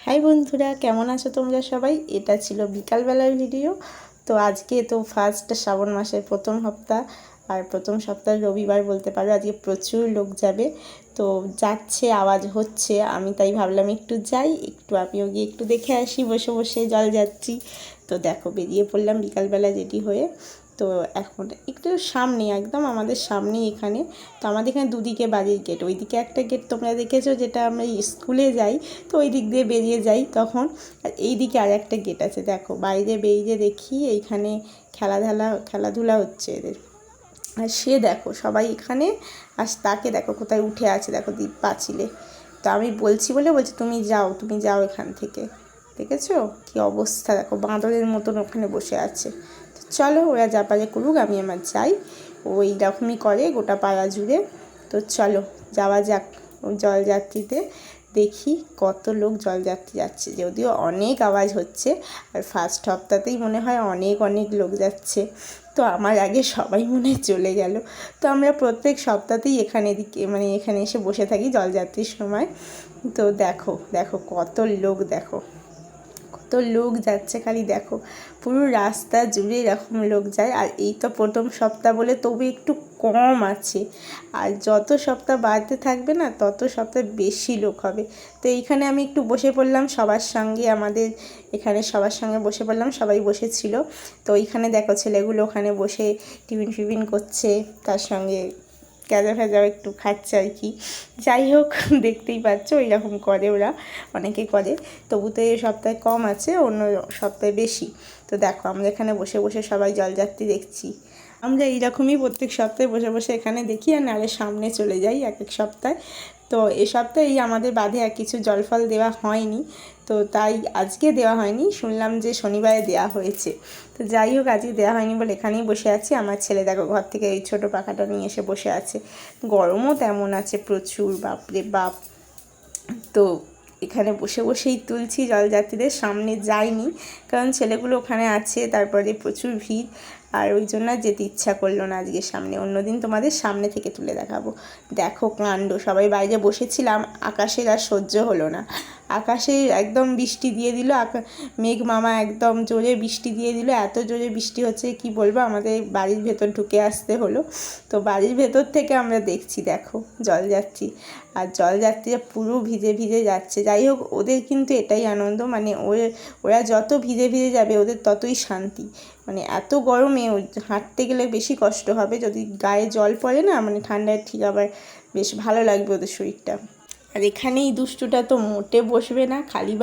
High বন্ধুরা, কেমন আছো তোমরা সবাই? এটা ছিল বিকালবেলার ভিডিও। তো আজকে তো ফার্স্ট শ্রাবণ মাসের প্রথম সপ্তাহ, আর প্রথম সপ্তাহের রবিবার বলতে পারো। আজকে প্রচুর লোক যাবে, তো যাচ্ছে, আওয়াজ হচ্ছে। আমি তাই ভাবলাম একটু যাই, আমিও গিয়ে একটু দেখে আসি, বসে বসে জল যাচ্ছি। তো দেখো, বেরিয়ে পড়লাম বিকালবেলা রেডি হয়ে। তো এখন একটু সামনে, একদম আমাদের সামনেই এখানে। তো আমাদের এখানে দুদিকে বাড়ির গেট, ওইদিকে একটা গেট তোমরা দেখেছো, যেটা আমরা স্কুলে যাই তো ওই দিক দিয়ে বেরিয়ে যাই তখন। আর এই দিকে আর একটা গেট আছে, দেখো বাইরে বেরিয়ে দেখি এইখানে খেলাধুলা হচ্ছে এদের। আর সে দেখো সবাই এখানে, আর তাকে দেখো কোথায় উঠে আছে, দেখো দ্বীপ পাঁচিলে। তো আমি বলছি তুমি যাও এখান থেকে। দেখেছো কি অবস্থা, দেখো বাঁদরের মতন ওখানে বসে আছে। তো চলো, ওরা যা পারে করুক, আমি আমার যাই। ওই রকমই করে গোটা পাড়া জুড়ে। তো চলো যাওয়া যাক জলযাত্রীতে। দেখি কত লোক জলযাত্রী যাচ্ছে, যদিও অনেক আওয়াজ হচ্ছে। আর ফার্স্ট সপ্তাহতেই মনে হয় অনেক অনেক লোক যাচ্ছে। তো আমার আগে সবাই মনে চলে গেল। তো আমরা প্রত্যেক সপ্তাহতেই এখানে এসে বসে থাকি জলযাত্রীর সময়। তো দেখো দেখো কত লোক, দেখো কত লোক যাচ্ছে, খালি দেখো পুরো রাস্তা জুড়ে এরকম লোক যায়। আর এই তো প্রথম সপ্তাহ বলে তবু একটু কম আছে, আর যত সপ্তাহ বাড়তে থাকবে না তত সপ্তাহ বেশি লোক হবে। তো এইখানে আমি একটু বসে পড়লাম সবার সঙ্গে, আমাদের এখানে সবার সঙ্গে বসে পড়লাম, সবাই বসেছিল। তো ওইখানে দেখো ছেলেগুলো ওখানে বসে টিফিন করছে, তার সঙ্গে গ্যাজা ফ্যাজাও একটু খাচ্ছে আর কি। যাই হোক, দেখতেই পাচ্ছ ওইরকম করে ওরা, অনেকে করে। তবু তো এই সপ্তাহে কম আছে, অন্য সপ্তাহে বেশি। তো দেখো আমরা এখানে বসে বসে সবাই জলযাত্রী দেখছি। আমরা এইরকমই প্রত্যেক সপ্তাহে বসে বসে এখানে দেখি, আর নাহলে সামনে চলে যাই এক এক সপ্তাহে। তো এ সপ্তাহে আমাদের বাঁধে আর কিছু জল ফল দেওয়া হয়নি, তো তাই আজকে দেওয়া হয়নি। শুনলাম যে শনিবারে দেওয়া হয়েছে। তো যাই হোক, আজকে দেওয়া হয়নি বলে এখানেই বসে আছি। আমার ছেলে দেখো ঘর থেকে এই ছোটো পাখাটা নিয়ে এসে বসে আছে। গরমও তেমন আছে প্রচুর, বাপরে বাপ। তো এখানে বসে বসেই তুলছি জলযাত্রীদের, সামনে যাইনি কারণ ছেলেগুলো ওখানে আছে, তারপরে প্রচুর ভিড়। আর ওই জন্য আর যেতে ইচ্ছা করলো না আজকে সামনে। অন্যদিন তোমাদের সামনে থেকে তুলে দেখাবো। দেখো কাণ্ড, সবাই বাইরে বসেছিলাম, আকাশের আর সহ্য হলো না। আকাশে একদম বৃষ্টি দিয়ে দিল, মেঘ মামা একদম জোরে বৃষ্টি দিয়ে দিল। এত জোরে বৃষ্টি হচ্ছে কি বলবো, আমাদের বাড়ির ভেতর ঢুকে আসতে হলো। তো বাড়ির ভেতর থেকে আমরা দেখছি, দেখো জলযাত্রী, আর জলযাত্রীরা পুরো ভিজে ভিজে যাচ্ছে। যাই হোক, ওদের কিন্তু এটাই আনন্দ, মানে ওরা যত ভিজে ভিজে যাবে ওদের ততই শান্তি। মানে এত গরমে হাঁটতে গেলে বেশি কষ্ট হবে, যদি গায়ে জল পড়ে না, মানে ঠান্ডায় ঠিক আবার বেশ ভালো লাগবে ওদের শরীরটা। আর এখানেই দুষ্টুটা তো মোটে বসবে না, খালি